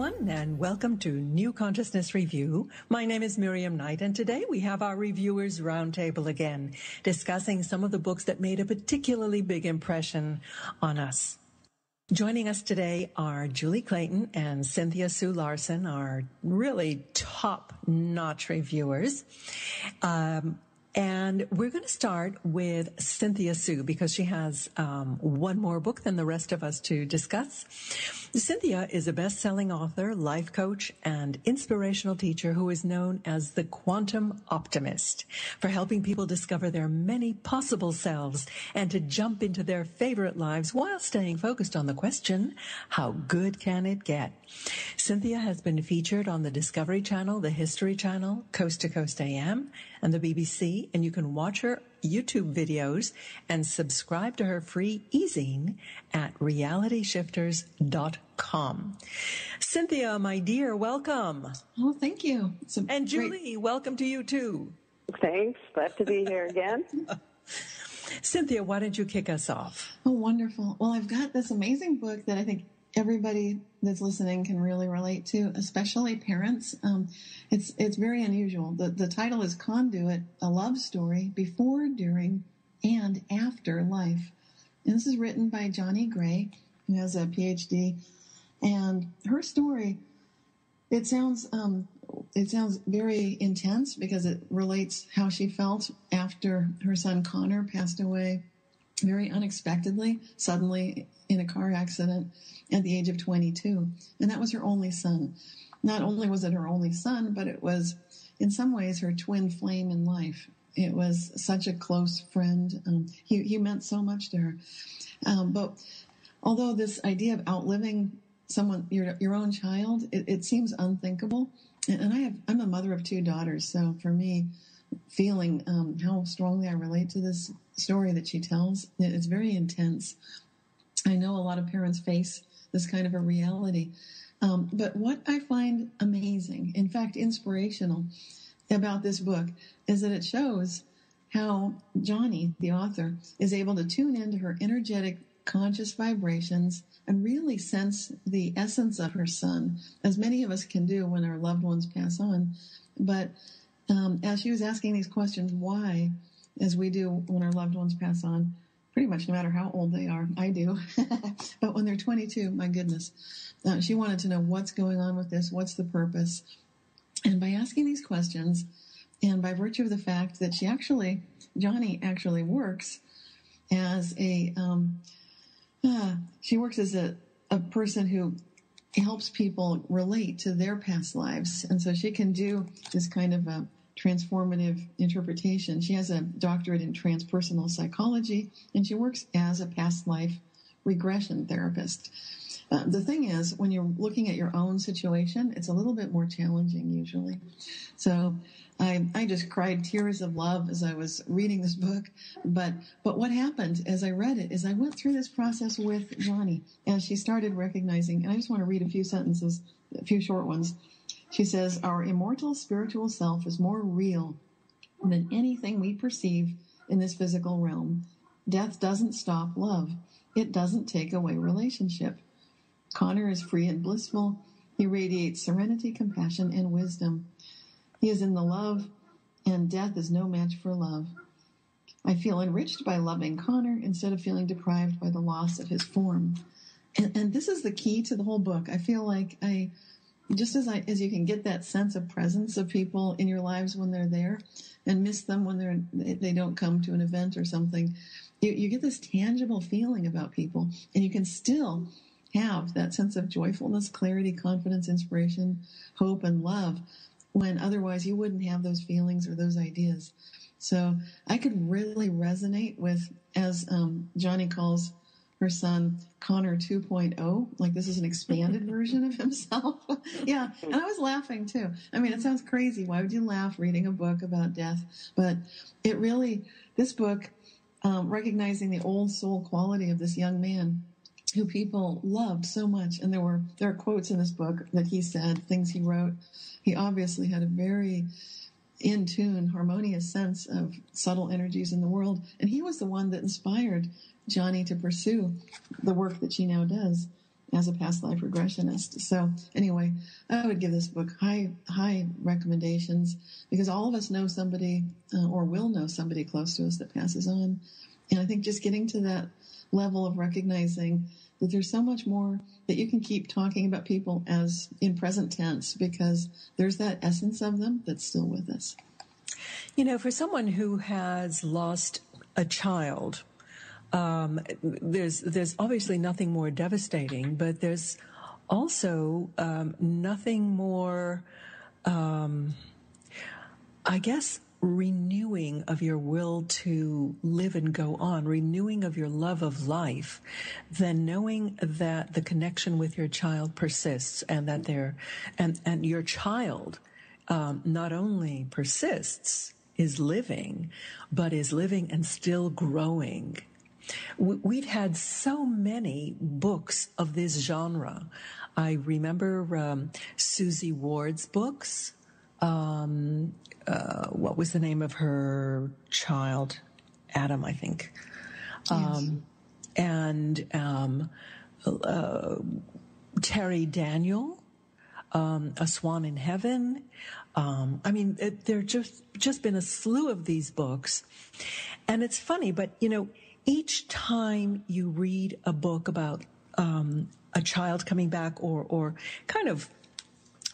everyone, and welcome to New Consciousness Review. My name is Miriam Knight, and today we have our Reviewers Roundtable again, discussing some of the books that made a particularly big impression on us. Joining us today are Julie Clayton and Cynthia Sue Larson, our really top-notch reviewers. And we're going to start with Cynthia Sue because she has one more book than the rest of us to discuss. Cynthia is a best-selling author, life coach, and inspirational teacher who is known as the Quantum Optimist for helping people discover their many possible selves and to jump into their favorite lives while staying focused on the question, how good can it get? Cynthia has been featured on the Discovery Channel, the History Channel, Coast to Coast AM, and the BBC, and you can watch her YouTube videos and subscribe to her free e-zine at realityshifters.com. Cynthia, my dear, welcome. Oh, thank you. And Julie, welcome to you too. Thanks. Glad to be here again. Cynthia, why don't you kick us off? Oh, wonderful. Well, I've got this amazing book that I think everybody that's listening can really relate to, especially parents. It's very unusual. The title is Conduit, a love story before, during, and after life. And this is written by Jonni Gray, who has a PhD. And her story, it sounds very intense because it relates how she felt after her son Connor passed away very unexpectedly, suddenly in a car accident at the age of 22. And that was her only son. Not only was it her only son, but it was in some ways her twin flame in life. It was such a close friend. He meant so much to her. But although this idea of outliving someone, your own child, it seems unthinkable. And I'm a mother of two daughters. So for me, feeling how strongly I relate to this story that she tells, it's very intense. I know a lot of parents face this kind of a reality. But what I find amazing, in fact, inspirational about this book is that it shows how Jonni, the author, is able to tune into her energetic conscious vibrations and really sense the essence of her son, as many of us can do when our loved ones pass on. But as she was asking these questions, why, as we do when our loved ones pass on, pretty much no matter how old they are, I do, but when they're 22, my goodness, she wanted to know what's going on with this, what's the purpose. And by asking these questions, and by virtue of the fact that Jonni actually works as a person who helps people relate to their past lives. And so she can do this kind of a transformative interpretation. She has a doctorate in transpersonal psychology, and she works as a past life regression therapist. The thing is, when you're looking at your own situation, it's a little bit more challenging usually. So I just cried tears of love as I was reading this book. But what happened as I read it is I went through this process with Jonni as she started recognizing, and I just want to read a few sentences, a few short ones. She says, our immortal spiritual self is more real than anything we perceive in this physical realm. Death doesn't stop love. It doesn't take away relationship. Connor is free and blissful. He radiates serenity, compassion, and wisdom. He is in the love, and death is no match for love. I feel enriched by loving Connor instead of feeling deprived by the loss of his form. And this is the key to the whole book. I feel like just as you can get that sense of presence of people in your lives when they're there and miss them when they don't come to an event or something, you get this tangible feeling about people, and you can still have that sense of joyfulness, clarity, confidence, inspiration, hope, and love when otherwise you wouldn't have those feelings or those ideas. So I could really resonate with, as Jonni calls her son, Connor 2.0, like this is an expanded version of himself. Yeah, and I was laughing too. I mean, it sounds crazy. Why would you laugh reading a book about death? But it really, this book, recognizing the old soul quality of this young man who people loved so much. And there are quotes in this book that he said, things he wrote. He obviously had a very in tune, harmonious sense of subtle energies in the world. And he was the one that inspired Jonni to pursue the work that she now does. as a past life regressionist. So anyway, I would give this book high recommendations, because all of us know somebody or will know somebody close to us that passes on. And I think just getting to that level of recognizing that there's so much more, that you can keep talking about people as in present tense, because there's that essence of them that's still with us. You know, for someone who has lost a child, there's obviously nothing more devastating, but there's also nothing more, I guess, renewing of your will to live and go on, renewing of your love of life, than knowing that the connection with your child persists, and that and your child not only persists, is living, but is living and still growing. We've had so many books of this genre. I remember Susie Ward's books. What was the name of her child? Adam, I think. Yes. And Terry Daniel, A Swan in Heaven. I mean, there just been a slew of these books. And it's funny, but, you know, each time you read a book about a child coming back, or kind of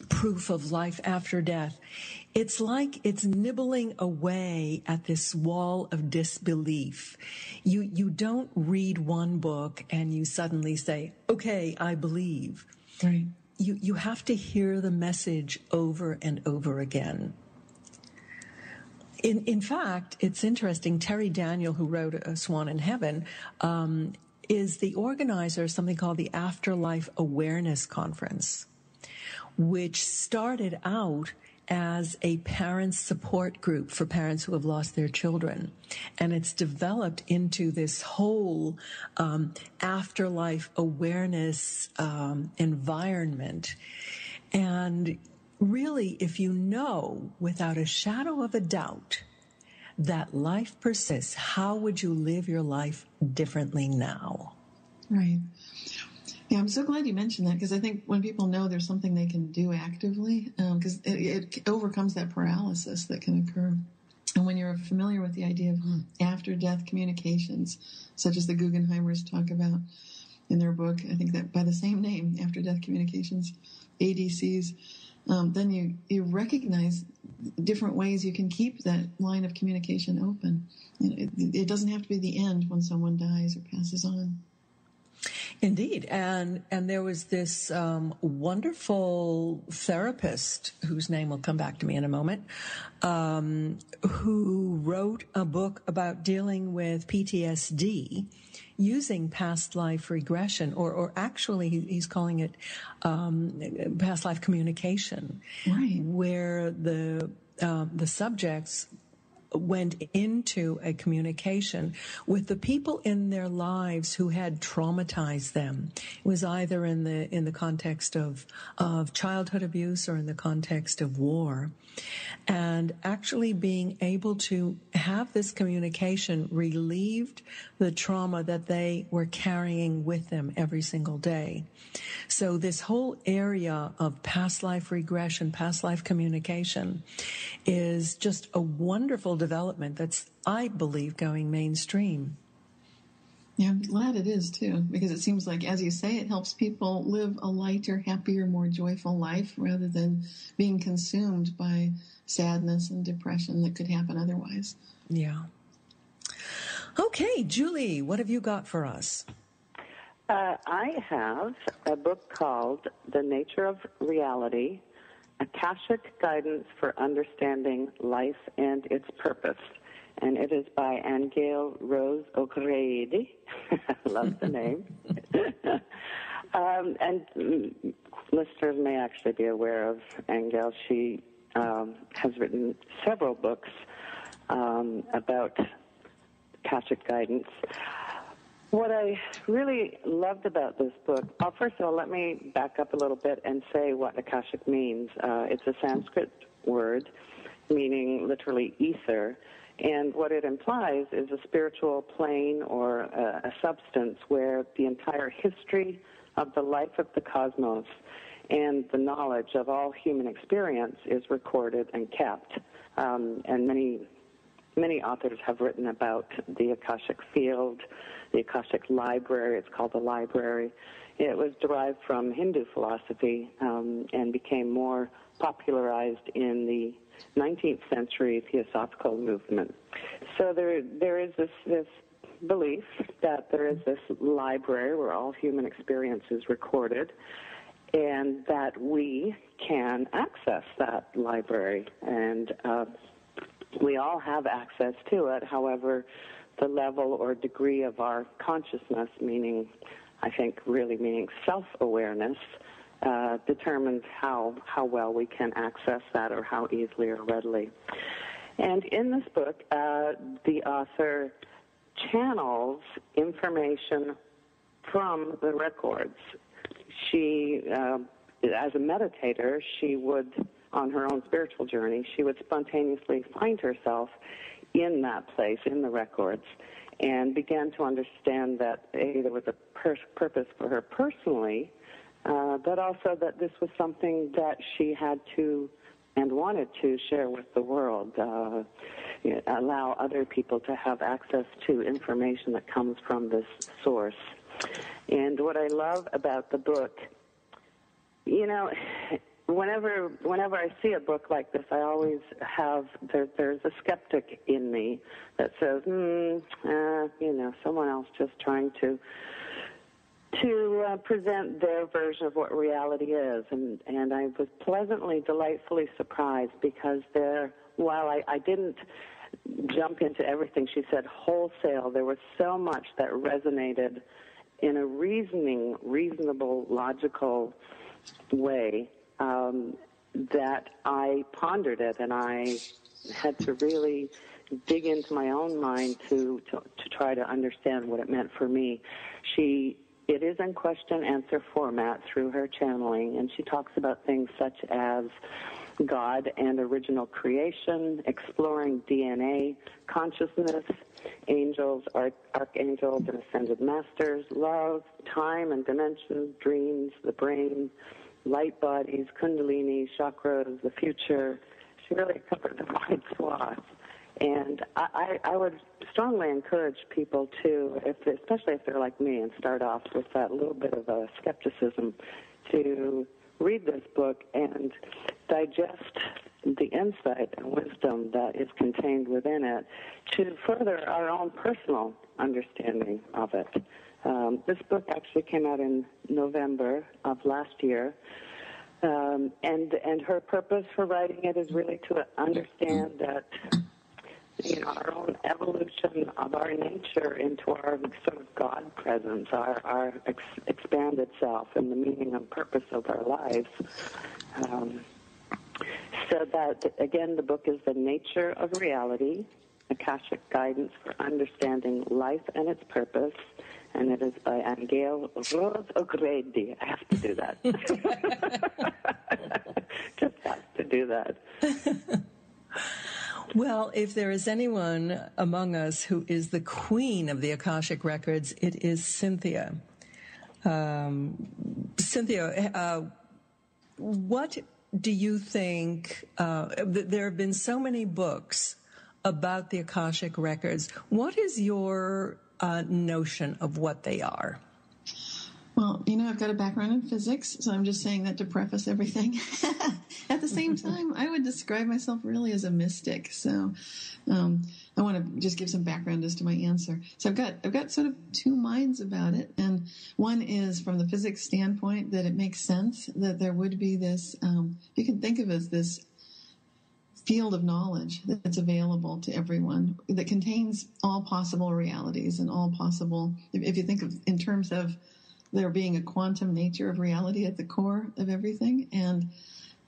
proof of life after death, it's like it's nibbling away at this wall of disbelief. You don't read one book and you suddenly say, okay, I believe. Right. You have to hear the message over and over again. In fact, it's interesting. Terry Daniel, who wrote A Swan in Heaven, is the organizer of something called the Afterlife Awareness Conference, which started out as a parents' support group for parents who have lost their children. And it's developed into this whole afterlife awareness environment. And really, if you know without a shadow of a doubt that life persists, how would you live your life differently now? Right. Yeah, I'm so glad you mentioned that, because I think when people know there's something they can do actively, because it overcomes that paralysis that can occur. And when you're familiar with the idea of after-death communications, such as the Guggenheimers talk about in their book, I think that by the same name, after-death communications, ADCs, then you recognize different ways you can keep that line of communication open. It doesn't have to be the end when someone dies or passes on. Indeed. And there was this wonderful therapist, whose name will come back to me in a moment, who wrote a book about dealing with PTSD using past life regression, or actually he's calling it past life communication, right, where the subjects went into a communication with the people in their lives who had traumatized them. It was either in the context of childhood abuse or in the context of war. And actually being able to have this communication relieved the trauma that they were carrying with them every single day. So this whole area of past life regression, past life communication, is just a wonderful development that's, I believe, going mainstream. Yeah, I'm glad it is, too, because it seems like, as you say, it helps people live a lighter, happier, more joyful life rather than being consumed by sadness and depression that could happen otherwise. Yeah. Okay, Julie, what have you got for us? I have a book called The Nature of Reality, Akashic Guidance for Understanding Life and Its Purpose. And it is by Aingeal Rose O'Grady. I love the name. And listeners may actually be aware of Aingeal. She has written several books about Akashic guidance. What I really loved about this book, well, first of all, let me back up a little bit and say what Akashic means. It's a Sanskrit word meaning literally ether, and what it implies is a spiritual plane or a substance where the entire history, of the life of the cosmos, and the knowledge of all human experience is recorded and kept. And many authors have written about the Akashic field, the Akashic library. It's called the library. It was derived from Hindu philosophy and became more popularized in the 19th century Theosophical movement. So there is this belief that there is this library where all human experience is recorded, and that we can access that library. And we all have access to it. However, the level or degree of our consciousness, meaning self-awareness, determines how well we can access that, or how easily or readily. And in this book, the author channels information from the records. She, as a meditator, she would, on her own spiritual journey, she would spontaneously find herself in that place, in the records, and began to understand that there was a purpose for her personally, but also that this was something that she had to and wanted to share with the world, allow other people to have access to information that comes from this source. And what I love about the book, whenever I see a book like this, I always have, there's a skeptic in me that says, someone else just trying to present their version of what reality is. And I was pleasantly, delightfully surprised, because while I didn't jump into everything she said wholesale, there was so much that resonated in a reasonable, logical way, that I pondered it, and I had to really dig into my own mind to try to understand what it meant for me. It is in question-answer format through her channeling, and she talks about things such as God and original creation, exploring DNA, consciousness, angels, archangels, and ascended masters, love, time and dimensions, dreams, the brain, light bodies, kundalini, chakras, the future. She really covered a wide swath. And I would strongly encourage people to, especially if they're like me and start off with that little bit of a skepticism, to read this book and digest the insight and wisdom that is contained within it to further our own personal understanding of it. This book actually came out in November of last year. And her purpose for writing it is really to understand that our own evolution of our nature into our sort of God presence, our expanded self, and the meaning and purpose of our lives. So that, again, the book is The Nature of Reality, Akashic Guidance for Understanding Life and Its Purpose, and it is by Aingeal Rose O'Grady. I have to do that. Just have to do that. Well, if there is anyone among us who is the queen of the Akashic Records, it is Cynthia. Cynthia, what do you think? There have been so many books about the Akashic Records. What is your notion of what they are? Well, I've got a background in physics, so I'm just saying that to preface everything. At the same time, I would describe myself really as a mystic. So I want to just give some background as to my answer. So I've got sort of two minds about it. And one is from the physics standpoint that it makes sense that there would be this, you can think of as this field of knowledge that's available to everyone that contains all possible realities and all possible, if you think of in terms of there being a quantum nature of reality at the core of everything, and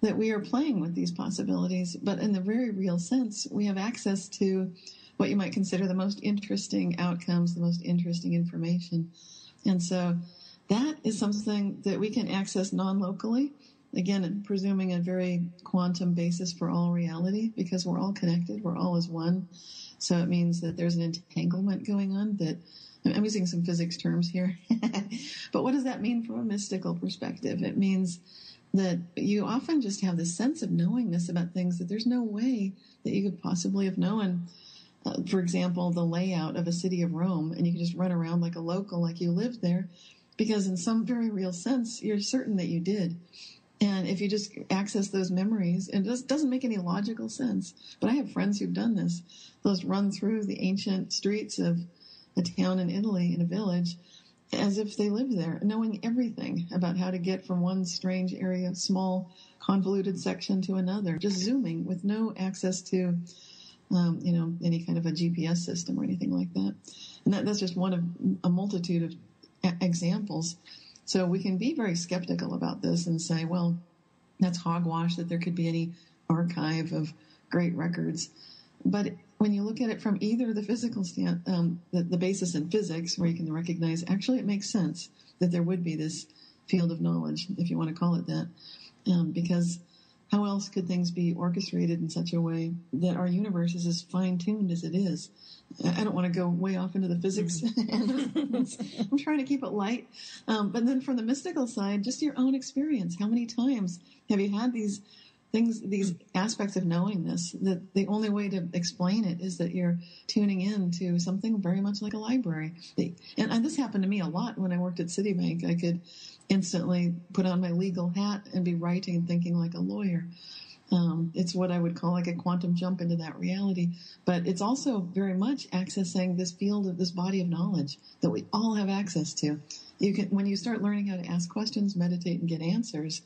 that we are playing with these possibilities, but in the very real sense, we have access to what you might consider the most interesting outcomes, the most interesting information. And so that is something that we can access non-locally, again, presuming a very quantum basis for all reality, because we're all connected, we're all as one. So it means that there's an entanglement going on that, I'm using some physics terms here, but what does that mean from a mystical perspective? It means that you often just have this sense of knowingness about things that there's no way that you could possibly have known. For example, the layout of a city of Rome, and you can just run around like a local, like you lived there, because in some very real sense, you're certain that you did. And if you just access those memories, and it doesn't make any logical sense, but I have friends who've done this. Those run through the ancient streets of a town in Italy, in a village, as if they lived there, knowing everything about how to get from one strange area, small, convoluted section to another, just zooming with no access to, any kind of a GPS system or anything like that. And that's just one of a multitude of examples. So we can be very skeptical about this and say, well, that's hogwash that there could be any archive of great records. But when you look at it from either the physical the basis in physics, where you can recognize, actually it makes sense that there would be this field of knowledge, if you want to call it that, because how else could things be orchestrated in such a way that our universe is as fine-tuned as it is? I don't want to go way off into the physics end of things. I'm trying to keep it light. But then from the mystical side, just your own experience. How many times have you had these things, these aspects of knowingness, that the only way to explain it is that you're tuning in to something very much like a library? And this happened to me a lot when I worked at Citibank. I could instantly put on my legal hat and be writing and thinking like a lawyer. It's what I would call like a quantum jump into that reality. But it's also very much accessing this field of this body of knowledge that we all have access to. You can, when you start learning how to ask questions, meditate, and get answers,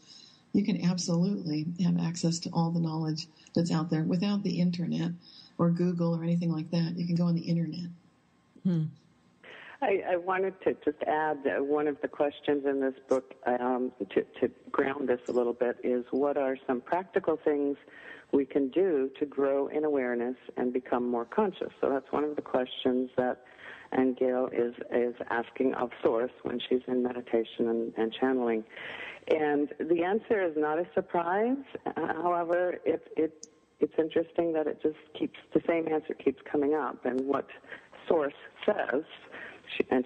you can absolutely have access to all the knowledge that's out there without the internet or Google or anything like that. You can go on the internet. I wanted to just add that one of the questions in this book to ground this a little bit is, what are some practical things we can do to grow in awareness and become more conscious? So that's one of the questions that Aingeal is asking of Source when she's in meditation and channeling. And the answer is not a surprise. However, it's interesting that it just the same answer keeps coming up. And what Source says,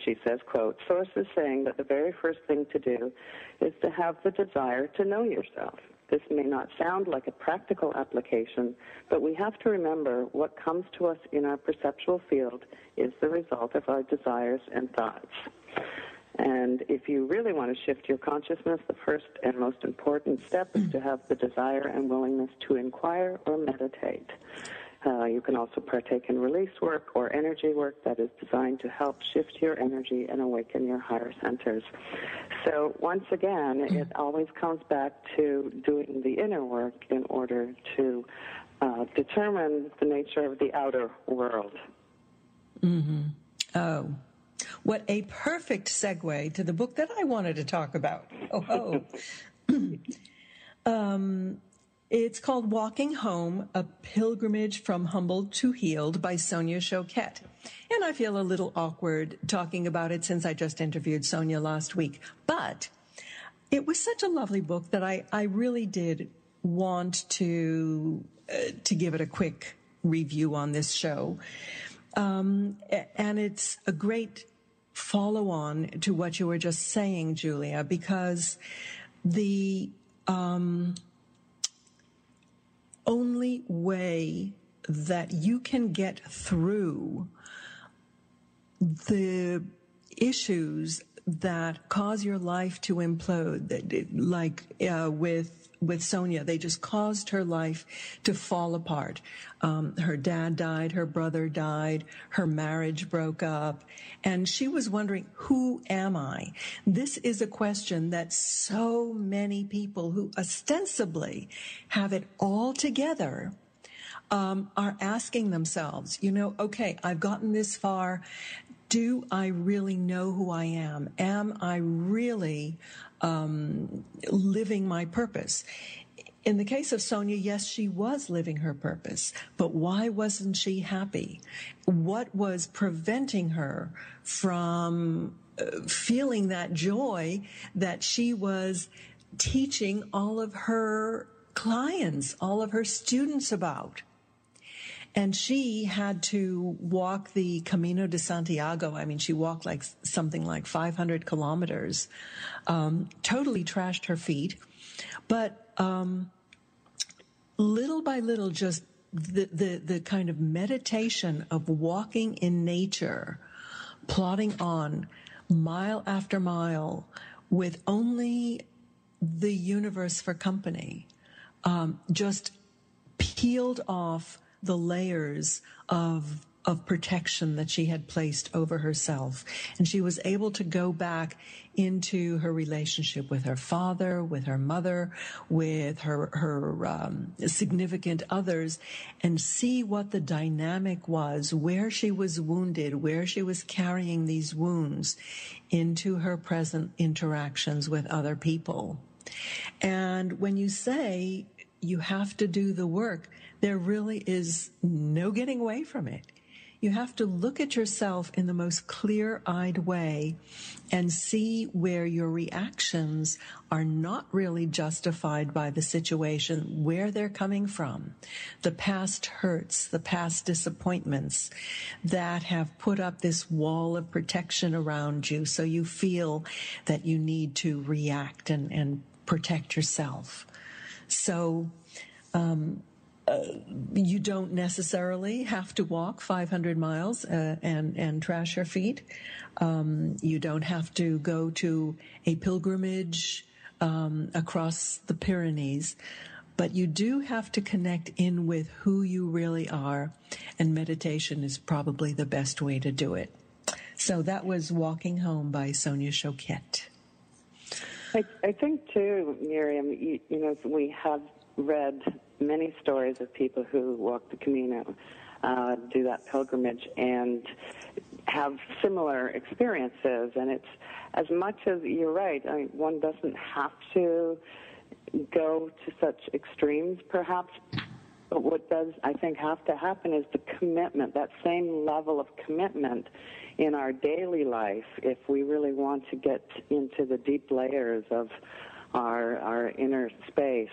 she says, quote, Source is saying that the very first thing to do is to have the desire to know yourself. This may not sound like a practical application, but we have to remember what comes to us in our perceptual field is the result of our desires and thoughts. And if you really want to shift your consciousness, the first and most important step is to have the desire and willingness to inquire or meditate. You can also partake in release work or energy work that is designed to help shift your energy and awaken your higher centers. So once again, it always comes back to doing the inner work in order to determine the nature of the outer world. Mm-hmm. Oh, what a perfect segue to the book that I wanted to talk about. It's called Walking Home, A Pilgrimage from Humbled to Healed by Sonia Choquette. And I feel a little awkward talking about it since I just interviewed Sonia last week. But it was such a lovely book that I really did want to give it a quick review on this show. And it's a great follow-on to what you were just saying, Julia, because the only way that you can get through the issues that cause your life to implode, like with Sonia, they just caused her life to fall apart. Her dad died, her brother died, her marriage broke up, and she was wondering, who am I? This is a question that so many people who ostensibly have it all together are asking themselves, okay, I've gotten this far. Do I really know who I am? Am I really living my purpose? In the case of Sonia, yes, she was living her purpose, but why wasn't she happy? What was preventing her from feeling that joy that she was teaching all of her clients, all of her students about? And she had to walk the Camino de Santiago. I mean, she walked something like 500 kilometers, totally trashed her feet. But little by little, just the kind of meditation of walking in nature, plodding on mile after mile with only the universe for company, just peeled off the layers of protection that she had placed over herself. And she was able to go back into her relationship with her father, with her mother, with her significant others, and see what the dynamic was, where she was wounded, where she was carrying these wounds into her present interactions with other people. And when you say you have to do the work, there really is no getting away from it. You have to look at yourself in the most clear-eyed way and see where your reactions are not really justified by the situation, where they're coming from, the past hurts, the past disappointments that have put up this wall of protection around you, so you feel that you need to react and protect yourself. So, you don't necessarily have to walk 500 miles and trash your feet. You don't have to go to a pilgrimage across the Pyrenees, but you do have to connect in with who you really are, and meditation is probably the best way to do it. So that was Walking Home by Sonia Choquette. I think, too, Miriam, you know, we have read many stories of people who walk the Camino, do that pilgrimage, and have similar experiences. And it's as much as you're right, I mean, one doesn't have to go to such extremes, perhaps. But what does, I think, have to happen is the commitment, that same level of commitment in our daily life, if we really want to get into the deep layers of our inner space.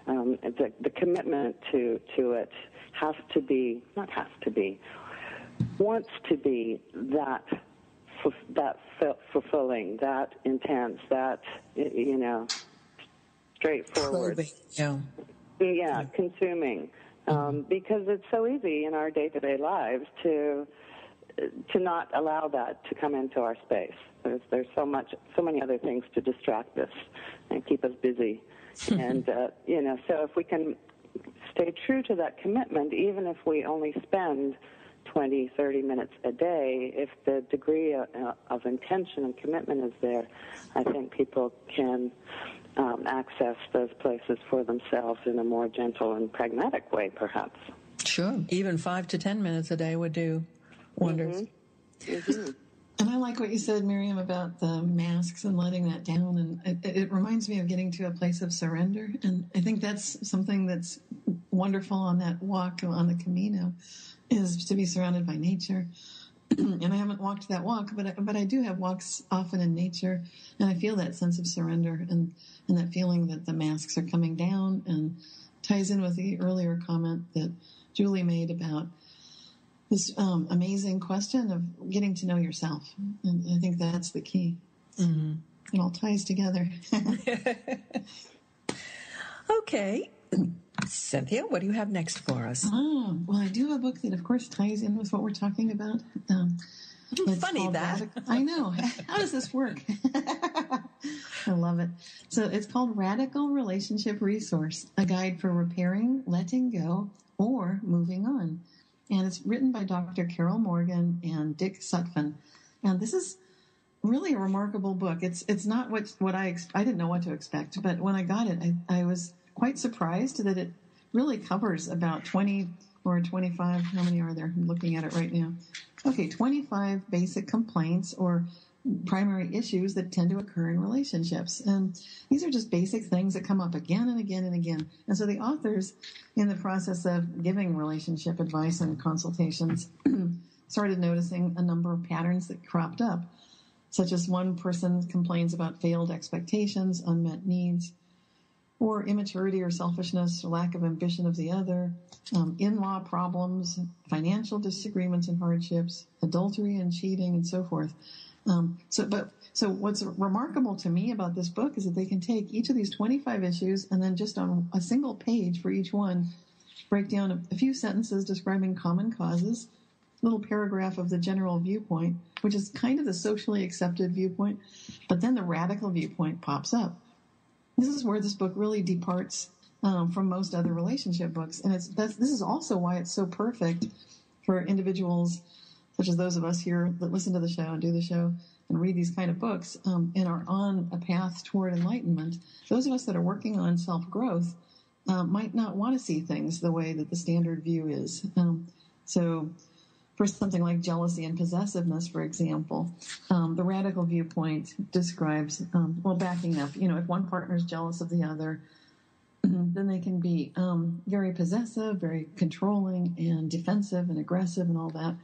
The commitment to it has to be, not has to be, wants to be that fulfilling, that intense, that, you know, straightforward. Yeah, consuming. Because it's so easy in our day-to-day lives to not allow that to come into our space. There's so many other things to distract us and keep us busy. And, you know, so if we can stay true to that commitment, even if we only spend 20, 30 minutes a day, if the degree of intention and commitment is there, I think people can access those places for themselves in a more gentle and pragmatic way, perhaps. Sure. Even 5 to 10 minutes a day would do wonders. And I like what you said, Miriam, about the masks and letting that down. And it reminds me of getting to a place of surrender. And I think that's something that's wonderful on that walk on the Camino, is to be surrounded by nature. And I haven't walked that walk, but I do have walks often in nature. And I feel that sense of surrender and that feeling that the masks are coming down, and ties in with the earlier comment that Julie made about this amazing question of getting to know yourself. And I think that's the key. Mm-hmm. It all ties together. Okay. Cynthia, what do you have next for us? Oh, well, I do have a book that, of course, ties in with what we're talking about. Funny that. I know. How does this work? I love it. So it's called Radical Relationship Resource, a guide for repairing, letting go, or moving on. And it's written by Dr. Carol Morgan and Dick Sutphen. And this is really a remarkable book. It's not what I didn't know what to expect, but when I got it, I was quite surprised that it really covers about 20 or 25, how many are there? I'm looking at it right now. Okay, 25 basic complaints or primary issues that tend to occur in relationships. And these are just basic things that come up again and again and again. And so the authors, in the process of giving relationship advice and consultations, started noticing a number of patterns that cropped up, such as one person complains about failed expectations, unmet needs, or immaturity or selfishness or lack of ambition of the other, in-law problems, financial disagreements and hardships, adultery and cheating, and so forth. So what's remarkable to me about this book is that they can take each of these 25 issues and then just on a single page for each one, break down a few sentences describing common causes, a little paragraph of the general viewpoint, which is kind of the socially accepted viewpoint, but then the radical viewpoint pops up. This is where this book really departs from most other relationship books. And this is also why it's so perfect for individuals such as those of us here that listen to the show and do the show and read these kind of books and are on a path toward enlightenment. Those of us that are working on self-growth might not want to see things the way that the standard view is. So for something like jealousy and possessiveness, for example, the radical viewpoint describes, backing up, if one partner is jealous of the other, then they can be very possessive, very controlling and defensive and aggressive and all that.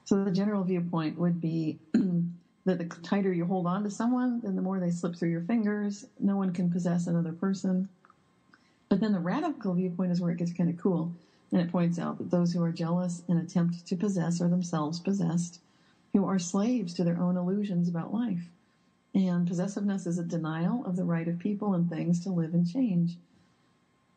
So the general viewpoint would be that the tighter you hold on to someone, then the more they slip through your fingers. No one can possess another person. But then the radical viewpoint is where it gets kind of cool. And it points out that those who are jealous and attempt to possess are themselves possessed, who are slaves to their own illusions about life. And possessiveness is a denial of the right of people and things to live and change.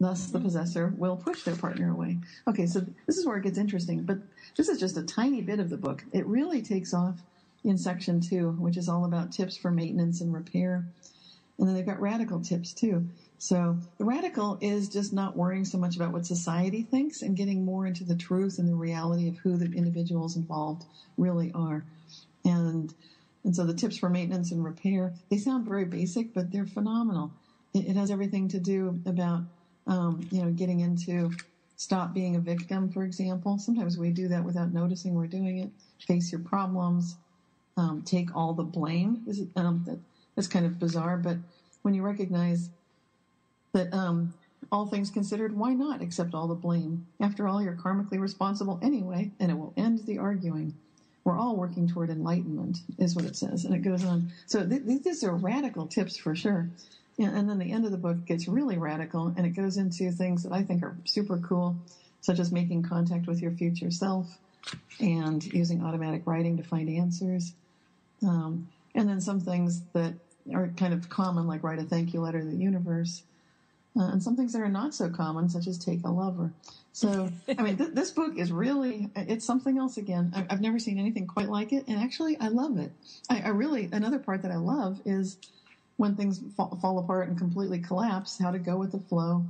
Thus, the possessor will push their partner away. Okay, so this is where it gets interesting, but this is just a tiny bit of the book. It really takes off in section 2, which is all about tips for maintenance and repair. And then they've got radical tips, too. So the radical is just not worrying so much about what society thinks and getting more into the truth and the reality of who the individuals involved really are. And so the tips for maintenance and repair, they sound very basic, but they're phenomenal. It has everything to do about, getting into stop being a victim, for example. Sometimes we do that without noticing we're doing it. Face your problems. Take all the blame. That's kind of bizarre, but when you recognize that all things considered, why not accept all the blame? After all, you're karmically responsible anyway, and it will end the arguing. We're all working toward enlightenment, is what it says, and it goes on. So these are radical tips for sure. And then the end of the book gets really radical, and it goes into things that I think are super cool, such as making contact with your future self and using automatic writing to find answers. And then some things that are kind of common, like write a thank you letter to the universe. And some things that are not so common, such as take a lover. So, I mean, this book is really, it's something else again. I've never seen anything quite like it. And actually, I love it. Another part that I love is when things fall apart and completely collapse, how to go with the flow,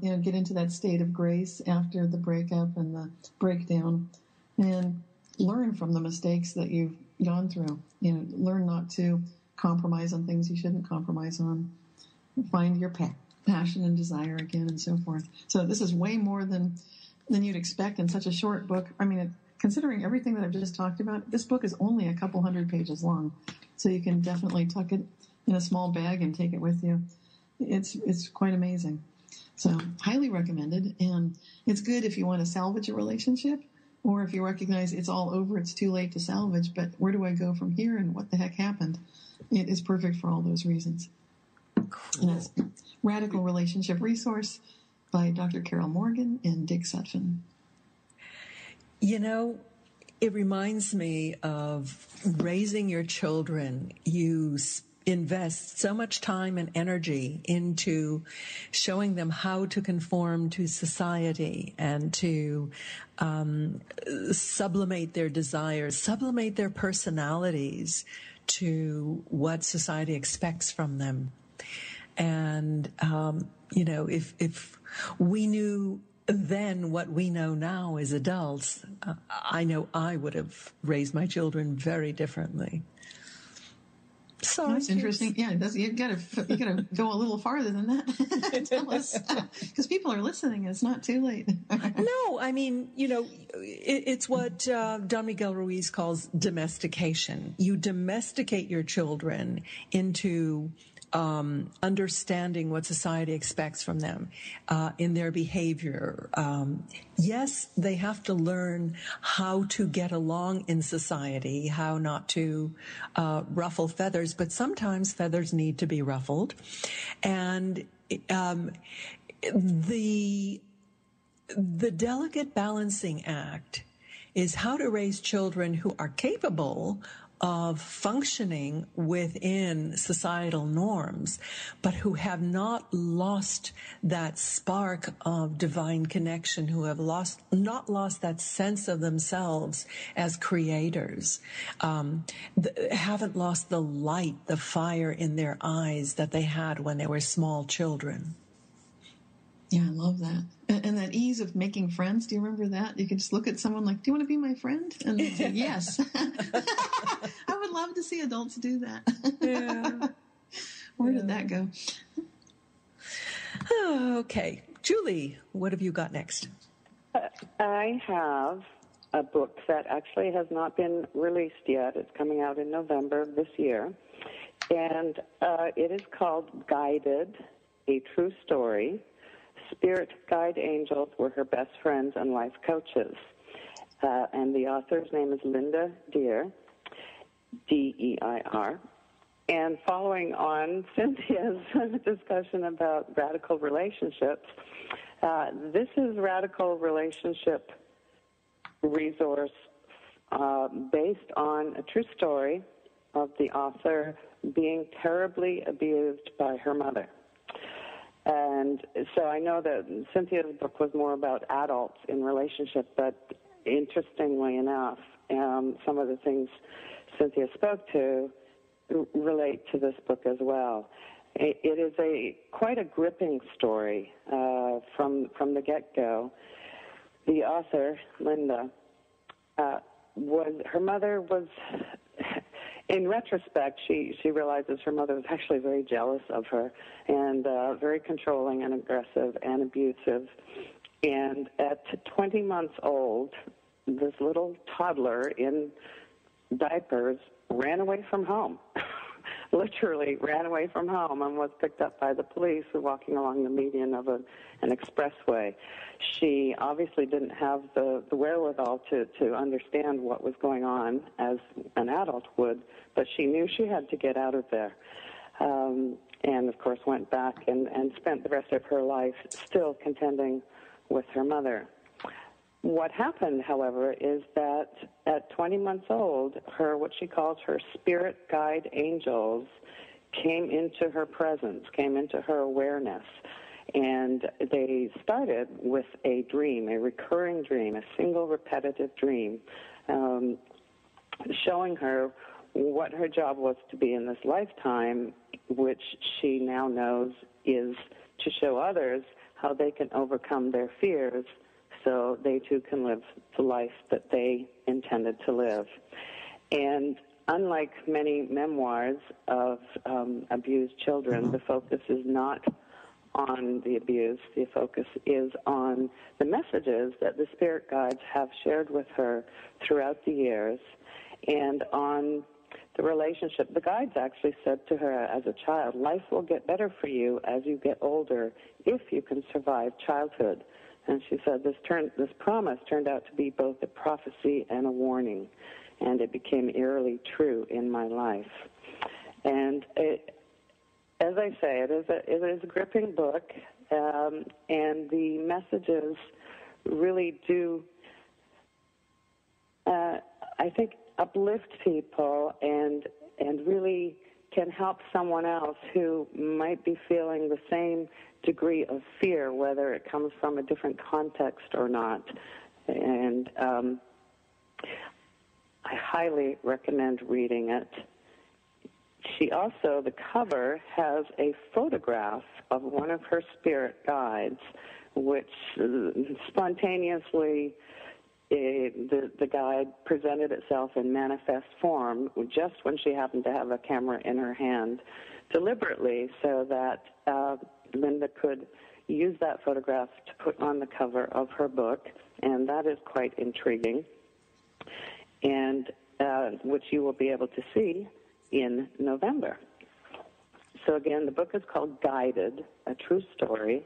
get into that state of grace after the breakup and the breakdown, and learn from the mistakes that you've gone through. Learn not to compromise on things you shouldn't compromise on. Find your passion and desire again, and so forth. So this is way more than you'd expect in such a short book. I mean, considering everything that I've just talked about, this book is only a couple hundred pages long, so you can definitely tuck it in a small bag and take it with you. It's quite amazing. So highly recommended, and it's good if you want to salvage a relationship, or if you recognize it's all over, it's too late to salvage, but where do I go from here and what the heck happened? It is perfect for all those reasons. Cool. And that's Radical Relationship Resource by Dr. Carol Morgan and Dick Sutphen. It reminds me of raising your children. You invest so much time and energy into showing them how to conform to society and to sublimate their desires, sublimate their personalities to what society expects from them. And, if we knew then what we know now as adults, I know I would have raised my children very differently. So that's interesting. Yeah, you gotta go a little farther than that. Tell us, because people are listening. It's not too late. No, I mean, it's what Don Miguel Ruiz calls domestication. You domesticate your children into understanding what society expects from them in their behavior. Yes, they have to learn how to get along in society, how not to ruffle feathers, but sometimes feathers need to be ruffled. And the delicate balancing act is how to raise children who are capable of functioning within societal norms, but who have not lost that spark of divine connection, who have not lost that sense of themselves as creators, haven't lost the light, the fire in their eyes that they had when they were small children. Yeah, I love that. And that ease of making friends, do you remember that? You could just look at someone like, do you want to be my friend? And they'd say, yes. I would love to see adults do that. Yeah. Where did that go? Okay. Julie, what have you got next? I have a book that actually has not been released yet. It's coming out in November of this year. And it is called Guided, A True Story. Spirit guide angels were her best friends and life coaches. And the author's name is Linda Deir, D-E-I-R. And following on Cynthia's discussion about radical relationships, this is radical relationship resource based on a true story of the author being terribly abused by her mother. And so I know that Cynthia's book was more about adults in relationship, but interestingly enough, some of the things Cynthia spoke to relate to this book as well. It is quite a gripping story from the get-go. The author, Linda, her mother was, in retrospect, she realizes her mother was actually very jealous of her and very controlling and aggressive and abusive. And at 20 months old, this little toddler in diapers ran away from home, literally ran away from home, and was picked up by the police who were walking along the median of an expressway. She obviously didn't have the wherewithal to understand what was going on as an adult would, but she knew she had to get out of there. And, of course, went back and spent the rest of her life still contending with her mother. What happened, however, is that at 20 months old, what she calls her spirit guide angels came into her presence, came into her awareness. And they started with a dream, a recurring dream, a single repetitive dream, showing her what her job was to be in this lifetime, which she now knows is to show others how they can overcome their fears so they too can live the life that they intended to live. And unlike many memoirs of abused children, the focus is not on the abuse. The focus is on the messages that the spirit guides have shared with her throughout the years and on the relationship. The guides actually said to her as a child, life will get better for you as you get older if you can survive childhood. And she said this promise turned out to be both a prophecy and a warning, and it became eerily true in my life. And as I say, it is a gripping book, and the messages really do, I think, uplift people and really can help someone else who might be feeling the same degree of fear, whether it comes from a different context or not. And I highly recommend reading it. She also, the cover has a photograph of one of her spirit guides, which spontaneously the guide presented itself in manifest form just when she happened to have a camera in her hand, deliberately, so that Linda could use that photograph to put on the cover of her book, and that is quite intriguing, and which you will be able to see in November. So again, the book is called Guided, A True Story.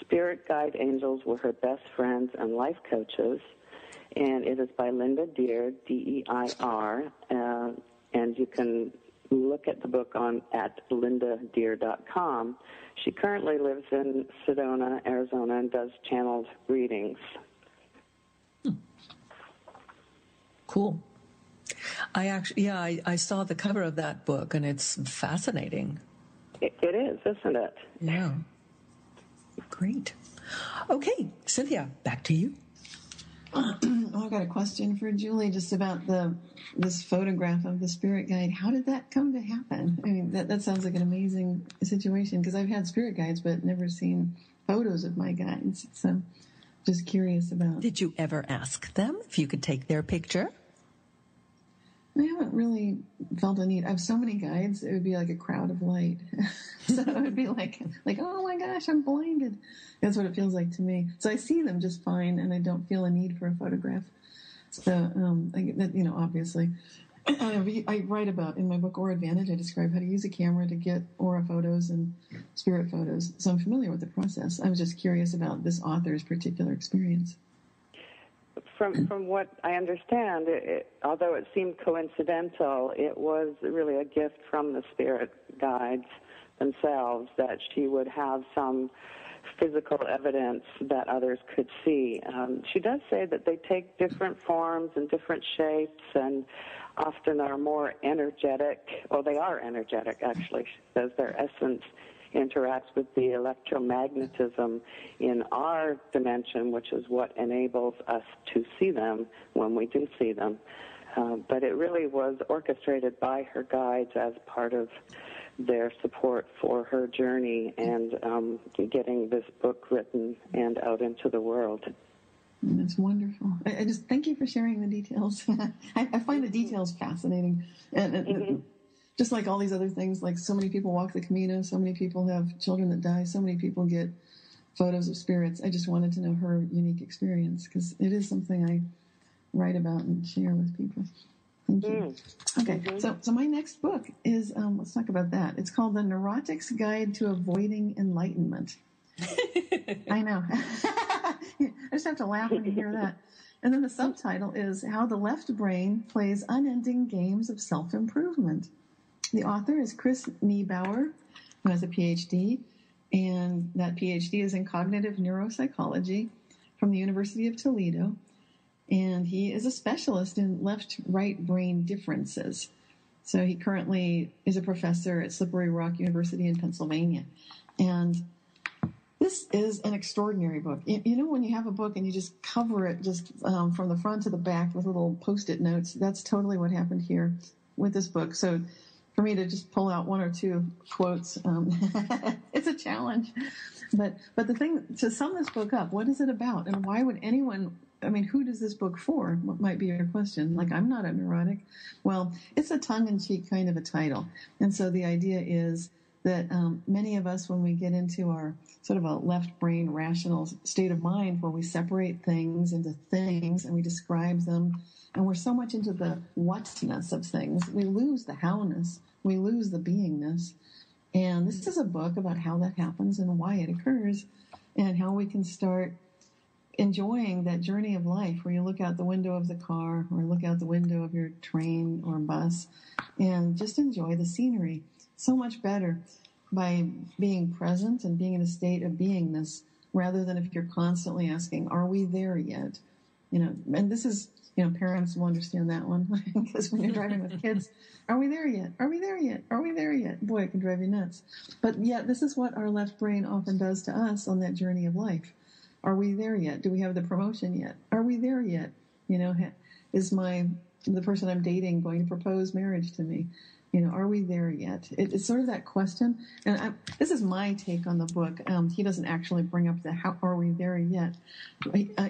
Spirit guide angels were her best friends and life coaches, and it is by Linda Deir, D-E-I-R, and you can look at the book at lindadeir.com. She currently lives in Sedona, Arizona, and does channeled readings. Cool. I saw the cover of that book, and it's fascinating. It is, isn't it? Yeah. Great. Okay, Cynthia, back to you. I've got a question for Julie just about this photograph of the spirit guide. How did that come to happen? I mean, that sounds like an amazing situation, because I've had spirit guides but never seen photos of my guides. So just curious about. Did you ever ask them if you could take their picture? I haven't really felt a need. I have so many guides, it would be like a crowd of light. So it would be like, oh my gosh, I'm blinded. That's what it feels like to me. So I see them just fine, and I don't feel a need for a photograph. So, obviously. I write about, in my book, Aura Advantage, I describe how to use a camera to get aura photos and spirit photos. So I'm familiar with the process. I was just curious about this author's particular experience. From what I understand, although it seemed coincidental, it was really a gift from the spirit guides themselves that she would have some physical evidence that others could see. She does say that they take different forms and different shapes and often are more energetic. Well, they are energetic, actually. She says their essence interacts with the electromagnetism in our dimension, which is what enables us to see them when we do see them. But it really was orchestrated by her guides as part of their support for her journey and getting this book written and out into the world. That's wonderful. I just thank you for sharing the details. I find the details fascinating. And just like all these other things, like so many people walk the Camino, so many people have children that die, so many people get photos of spirits. I just wanted to know her unique experience, because it is something I write about and share with people. Thank you. Okay, so my next book is, let's talk about that. It's called The Neurotic's Guide to Avoiding Enlightenment. I know. I just have to laugh when you hear that. And then the subtitle is How the Left Brain Plays Unending Games of Self-Improvement. The author is Chris Niebauer, who has a PhD, and that PhD is in cognitive neuropsychology from the University of Toledo. And he is a specialist in left-right brain differences. So he currently is a professor at Slippery Rock University in Pennsylvania. And this is an extraordinary book. You know, when you have a book and you just cover it just from the front to the back with little Post-it notes, that's totally what happened here with this book. So for me to just pull out one or two quotes, it's a challenge. But the thing, to sum this book up, what is it about? And why would anyone, I mean, who does this book for? What might be your question? Like, I'm not a neurotic. Well, it's a tongue-in-cheek kind of a title. And so the idea is that many of us, when we get into our sort of a left brain rational state of mind where we separate things into things and we describe them, and we're so much into the whatness of things, we lose the howness, we lose the beingness. And this is a book about how that happens and why it occurs and how we can start enjoying that journey of life where you look out the window of the car or look out the window of your train or bus and just enjoy the scenery. So much better by being present and being in a state of beingness rather than if you're constantly asking, are we there yet? You know, and this is, you know, parents will understand that one because when you're driving with kids, are we there yet? Are we there yet? Are we there yet? Boy, it can drive you nuts. But yet, this is what our left brain often does to us on that journey of life. Are we there yet? Do we have the promotion yet? Are we there yet? You know, is the person I'm dating going to propose marriage to me? You know, are we there yet? It's sort of that question. And this is my take on the book. He doesn't actually bring up the how are we there yet.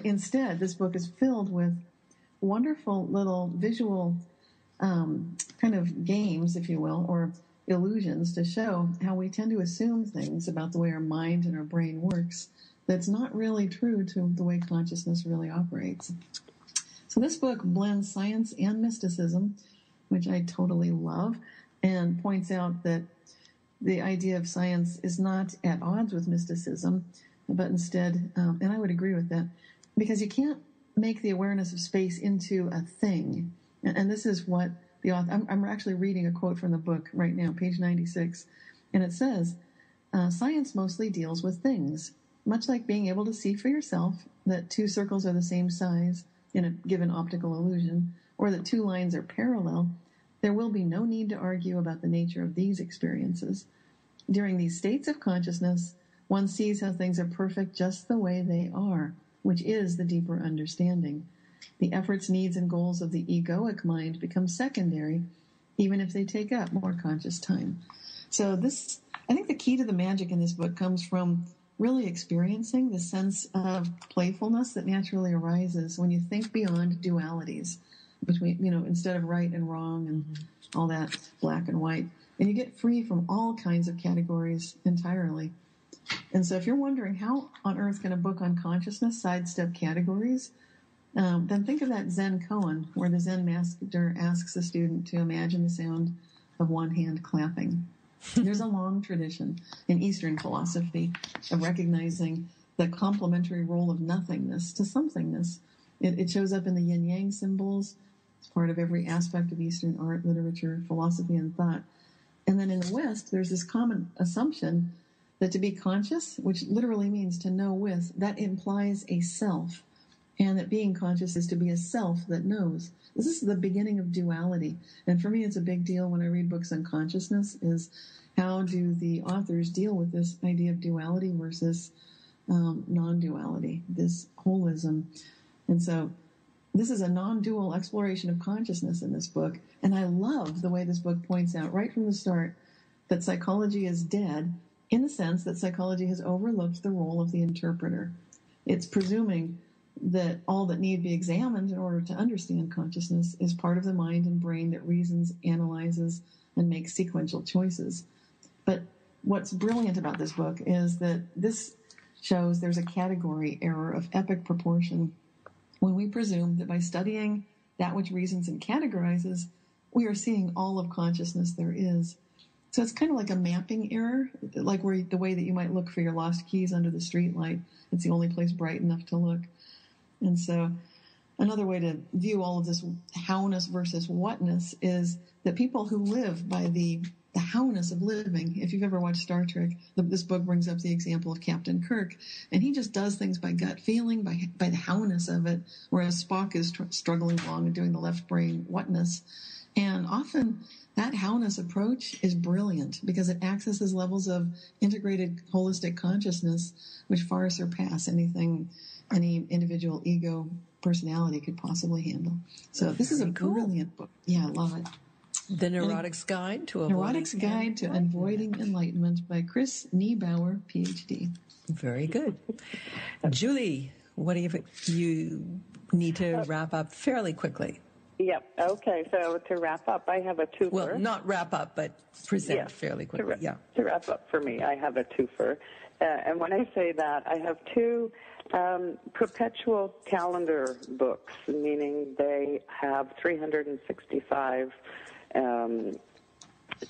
Instead, this book is filled with wonderful little visual kind of games, if you will, or illusions to show how we tend to assume things about the way our mind and our brain works that's not really true to the way consciousness really operates. So this book blends science and mysticism, which I totally love, and points out that the idea of science is not at odds with mysticism, but instead, and I would agree with that, because you can't make the awareness of space into a thing. And this is what the author, I'm actually reading a quote from the book right now, page 96, and it says, science mostly deals with things, much like being able to see for yourself that two circles are the same size in a given optical illusion, or that two lines are parallel. There will be no need to argue about the nature of these experiences. During these states of consciousness, one sees how things are perfect just the way they are, which is the deeper understanding. The efforts, needs, and goals of the egoic mind become secondary, even if they take up more conscious time. So this, I think the key to the magic in this book comes from really experiencing the sense of playfulness that naturally arises when you think beyond dualities between, instead of right and wrong and all that black and white. And you get free from all kinds of categories entirely. And so if you're wondering how on earth can a book on consciousness sidestep categories, then think of that Zen koan where the Zen master asks the student to imagine the sound of one hand clapping. There's a long tradition in Eastern philosophy of recognizing the complementary role of nothingness to somethingness. It shows up in the yin-yang symbols. It's part of every aspect of Eastern art, literature, philosophy, and thought. And then in the West, there's this common assumption that to be conscious, which literally means to know with, that implies a self, and that being conscious is to be a self that knows. This is the beginning of duality. And for me, it's a big deal when I read books on consciousness, is how do the authors deal with this idea of duality versus non-duality, this holism. And so this is a non-dual exploration of consciousness in this book. And I love the way this book points out right from the start that psychology is dead in the sense that psychology has overlooked the role of the interpreter. It's presuming that all that need be examined in order to understand consciousness is part of the mind and brain that reasons, analyzes, and makes sequential choices. But what's brilliant about this book is that this shows there's a category error of epic proportion when we presume that by studying that which reasons and categorizes, we are seeing all of consciousness there is. So it's kind of like a mapping error, like the way that you might look for your lost keys under the street light. It's the only place bright enough to look. And so another way to view all of this how-ness versus what-ness is that people who live by the how-ness of living, if you've ever watched Star Trek, this book brings up the example of Captain Kirk, and he just does things by gut feeling, by the how-ness of it, whereas Spock is struggling along and doing the left brain what-ness. And often that how-ness approach is brilliant because it accesses levels of integrated holistic consciousness which far surpass anything any individual ego personality could possibly handle. So this is a brilliant book. Yeah, I love it. The Neurotic's Guide to Avoiding Enlightenment by Chris Niebauer, PhD. Very good. Julie, what do you need to wrap up fairly quickly? Yep. Okay. So to wrap up, I have a twofer. Well, not wrap up, but present fairly quickly. To wrap up for me, I have a twofer. And when I say that, I have two perpetual calendar books, meaning they have 365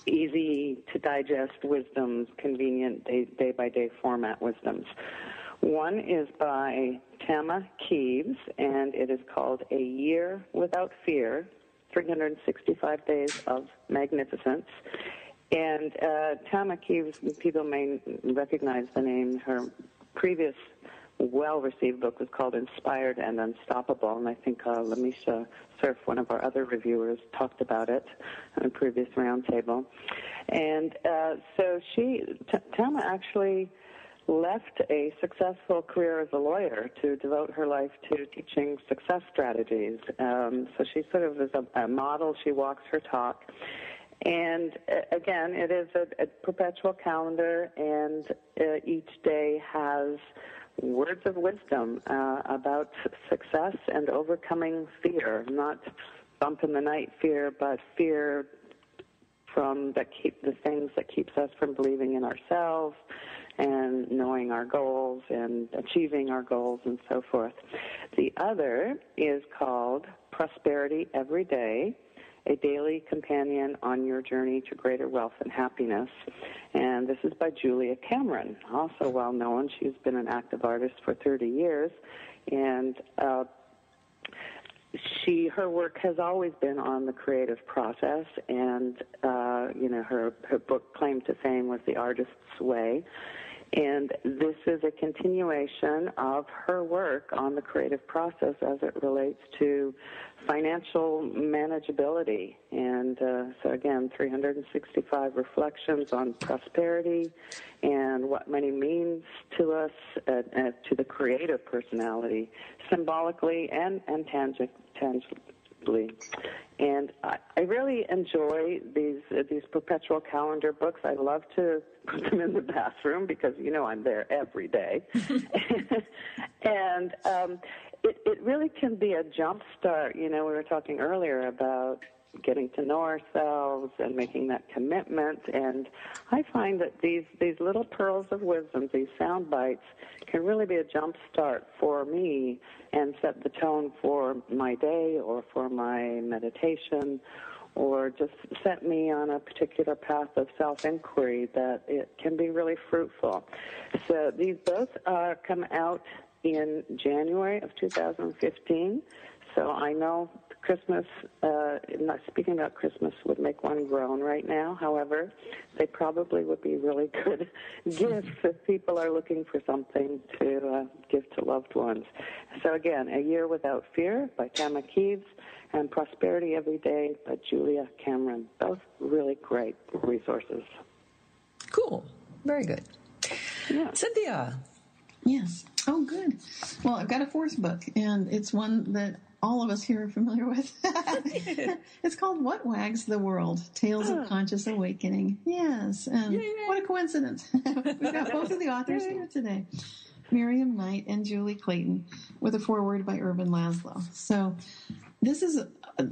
easy to digest wisdoms, convenient day-by-day format wisdoms. One is by Tama, Kieves, and it is called A Year Without Fear, 365 Days of Magnificence. And Tama Kieves, people may recognize the name. Her previous well-received book was called Inspired and Unstoppable, and I think Lamisha Surf, one of our other reviewers, talked about it on a previous roundtable. And so Tama actually left a successful career as a lawyer to devote her life to teaching success strategies. So she sort of is a model. She walks her talk. And again, it is a perpetual calendar, and each day has words of wisdom about success and overcoming fear, not bump in the night fear, but fear from the things that keeps us from believing in ourselves and knowing our goals and achieving our goals and so forth. The other is called Prosperity Every Day, a daily companion on your journey to greater wealth and happiness. And this is by Julia Cameron, also well known. She's been an active artist for 30 years. And her work has always been on the creative process, and her book claim to fame was The Artist's Way. And this is a continuation of her work on the creative process as it relates to financial manageability. And so again, 365 reflections on prosperity and what money means to us, to the creative personality, symbolically and tangibly. And I really enjoy these perpetual calendar books. I love to put them in the bathroom because, I'm there every day. And it really can be a jump start. We were talking earlier about getting to know ourselves and making that commitment. And I find that these little pearls of wisdom, these sound bites, can really be a jump start for me and set the tone for my day or for my meditation, or just set me on a particular path of self-inquiry that it can be really fruitful. So these both come out in January of 2015. So I know Christmas, not speaking about Christmas would make one groan right now. However, they probably would be really good gifts if people are looking for something to give to loved ones. So again, A Year Without Fear by Tama, Kieves, and Prosperity Every Day by Julia Cameron. Both really great resources. Cool. Very good. Yeah. Cynthia. Yes. Oh, good. Well, I've got a fourth book, and it's one that all of us here are familiar with. It's called What Wags the World? Tales of Conscious Awakening. Yes. And what a coincidence. We've got both of the authors here today, Miriam Knight and Julie Clayton, with a foreword by Urban Laszlo. So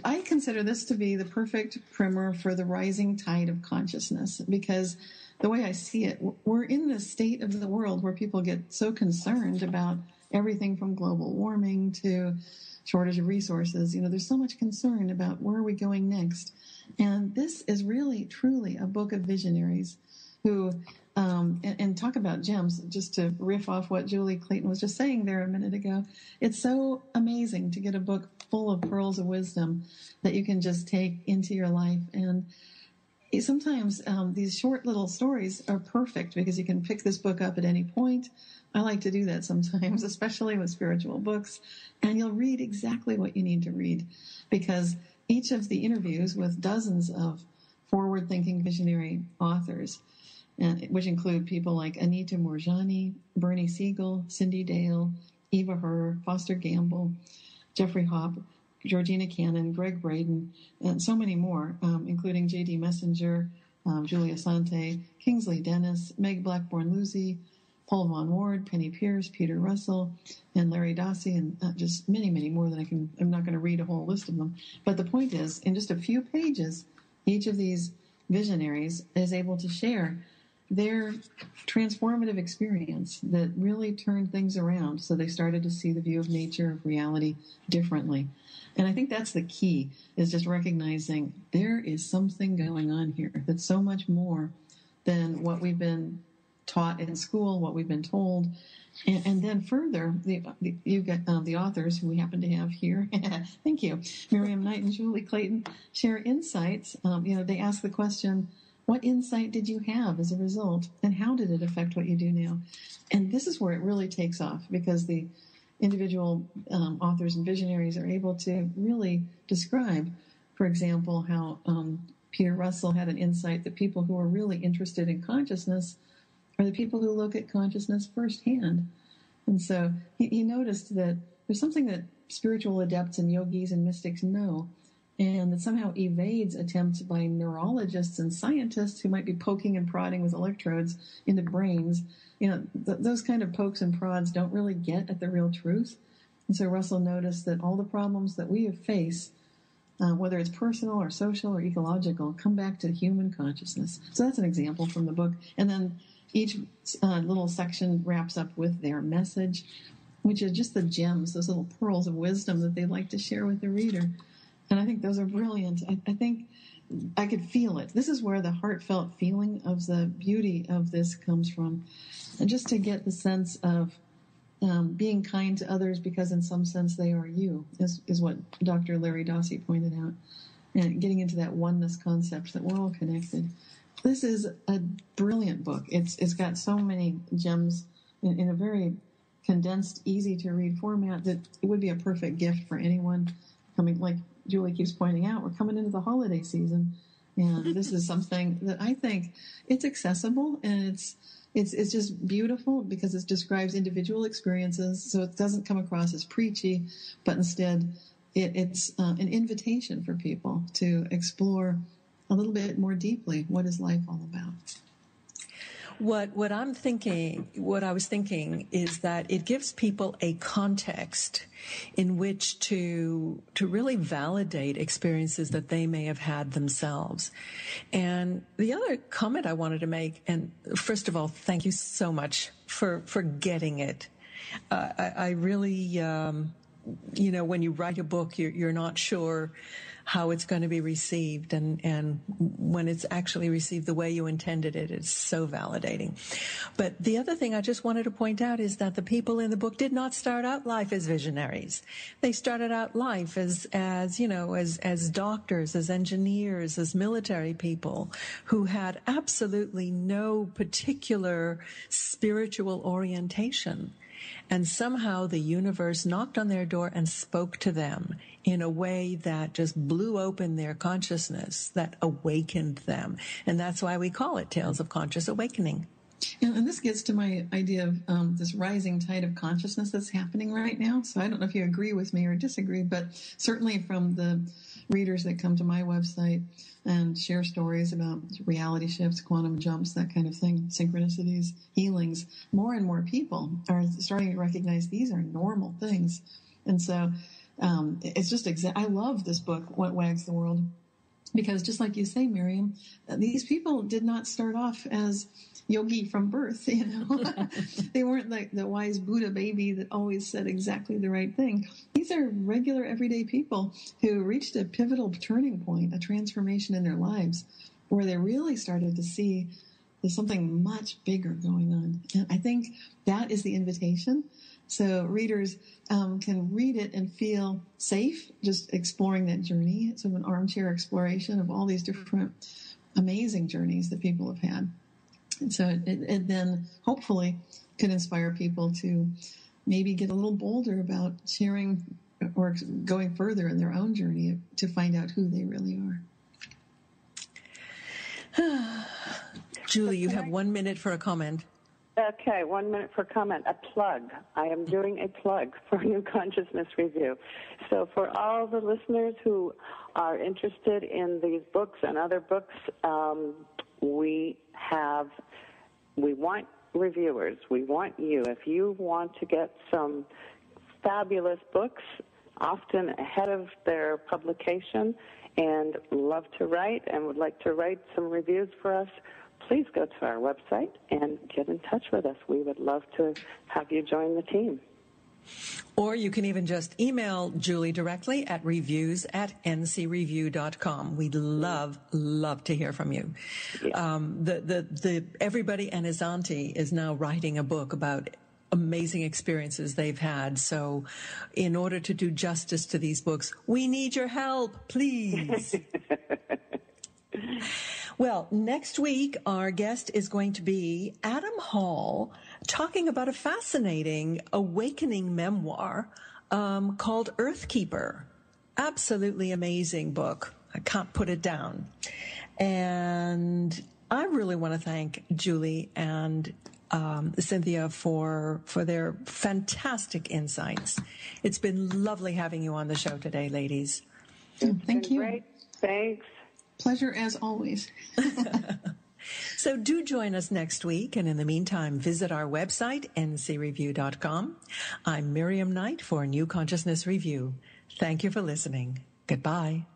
I consider this to be the perfect primer for the rising tide of consciousness, because the way I see it, we're in this state of the world where people get so concerned about everything from global warming to shortage of resources. There's so much concern about where are we going next. And this is really, truly a book of visionaries who, and talk about gems, just to riff off what Julie Clayton was just saying there a minute ago. It's so amazing to get a book full of pearls of wisdom that you can just take into your life. And sometimes these short little stories are perfect because you can pick this book up at any point. I like to do that sometimes, especially with spiritual books, and you'll read exactly what you need to read, because each of the interviews with dozens of forward-thinking visionary authors, which include people like Anita Moorjani, Bernie Siegel, Cindy Dale, Eva Herr, Foster Gamble, Jeffrey Hopp, Georgina Cannon, Greg Braden, and so many more, including J.D. Messenger, Julia Sante, Kingsley Dennis, Meg Blackburn-Lucy, Paul Von Ward, Penny Pierce, Peter Russell, and Larry Dossey, and just many, many more that I'm not going to read a whole list of them. But the point is, in just a few pages, each of these visionaries is able to share their transformative experience that really turned things around. So they started to see the view of nature, of reality differently. And I think that's the key, is just recognizing there is something going on here that's so much more than what we've been taught in school, what we've been told. And then further, you've got the authors who we happen to have here. Thank you. Miriam Knight and Julie Clayton share insights. They ask the question, what insight did you have as a result? And how did it affect what you do now? And this is where it really takes off, because the individual authors and visionaries are able to really describe, for example, how Peter Russell had an insight that people who are really interested in consciousness are the people who look at consciousness firsthand. And so he noticed that there's something that spiritual adepts and yogis and mystics know, and that somehow evades attempts by neurologists and scientists who might be poking and prodding with electrodes into brains. Those kind of pokes and prods don't really get at the real truth. And so Russell noticed that all the problems that we have faced, whether it's personal or social or ecological, come back to human consciousness. So that's an example from the book. And then each little section wraps up with their message, which is just the gems, those little pearls of wisdom that they'd like to share with the reader. And I think those are brilliant. I think I could feel it. This is where the heartfelt feeling of the beauty of this comes from. And just to get the sense of being kind to others because in some sense they are you, is what Dr. Larry Dossey pointed out. And getting into that oneness concept that we're all connected. This is a brilliant book. It's got so many gems in a very condensed, easy to read format that it would be a perfect gift for anyone coming. Like Julie keeps pointing out, we're coming into the holiday season, and this is something that I think it's accessible, and it's just beautiful because it describes individual experiences, so it doesn't come across as preachy, but instead it's an invitation for people to explore a little bit more deeply what is life all about. What I was thinking is that it gives people a context in which to really validate experiences that they may have had themselves. And the other comment I wanted to make, and first of all, thank you so much for getting it. I really, when you write a book, you're not sure how it's going to be received, and when it's actually received the way you intended it, it's so validating. But the other thing I just wanted to point out is that the people in the book did not start out life as visionaries. They started out life as doctors, as engineers, as military people who had absolutely no particular spiritual orientation. And somehow the universe knocked on their door and spoke to them in a way that just blew open their consciousness, that awakened them. And that's why we call it Tales of Conscious Awakening. And this gets to my idea of this rising tide of consciousness that's happening right now. So I don't know if you agree with me or disagree, but certainly from the readers that come to my website and share stories about reality shifts, quantum jumps, that kind of thing, synchronicities, healings, more and more people are starting to recognize these are normal things. And so it's just I love this book, What Wags the World, because just like you say, Miriam, these people did not start off as yogi from birth, They weren't like the wise Buddha baby that always said exactly the right thing. These are regular, everyday people who reached a pivotal turning point, a transformation in their lives, where they really started to see there's something much bigger going on. And I think that is the invitation. So readers can read it and feel safe, just exploring that journey. It's sort of an armchair exploration of all these different amazing journeys that people have had. And so it then hopefully could inspire people to maybe get a little bolder about sharing or going further in their own journey to find out who they really are. Julie, you have 1 minute for a comment. Okay, 1 minute for comment. A plug. I am doing a plug for New Consciousness Review. So for all the listeners who are interested in these books and other books, we want reviewers. We want you. If you want to get some fabulous books, often ahead of their publication, and love to write and would like to write some reviews for us, please go to our website and get in touch with us. We would love to have you join the team. Or you can even just email Julie directly at reviews@ncreview.com. We'd love to hear from you. Yeah. Everybody and his auntie is now writing a book about amazing experiences they've had. So in order to do justice to these books, we need your help, please. Well, next week, our guest is going to be Adam Hall, talking about a fascinating awakening memoir called Earthkeeper. Absolutely amazing book. I can't put it down. And I really want to thank Julie and Cynthia for their fantastic insights. It's been lovely having you on the show today, ladies. Thank you. Great. Thanks. Pleasure as always. So do join us next week. And in the meantime, visit our website, ncreview.com. I'm Miriam Knight for New Consciousness Review. Thank you for listening. Goodbye.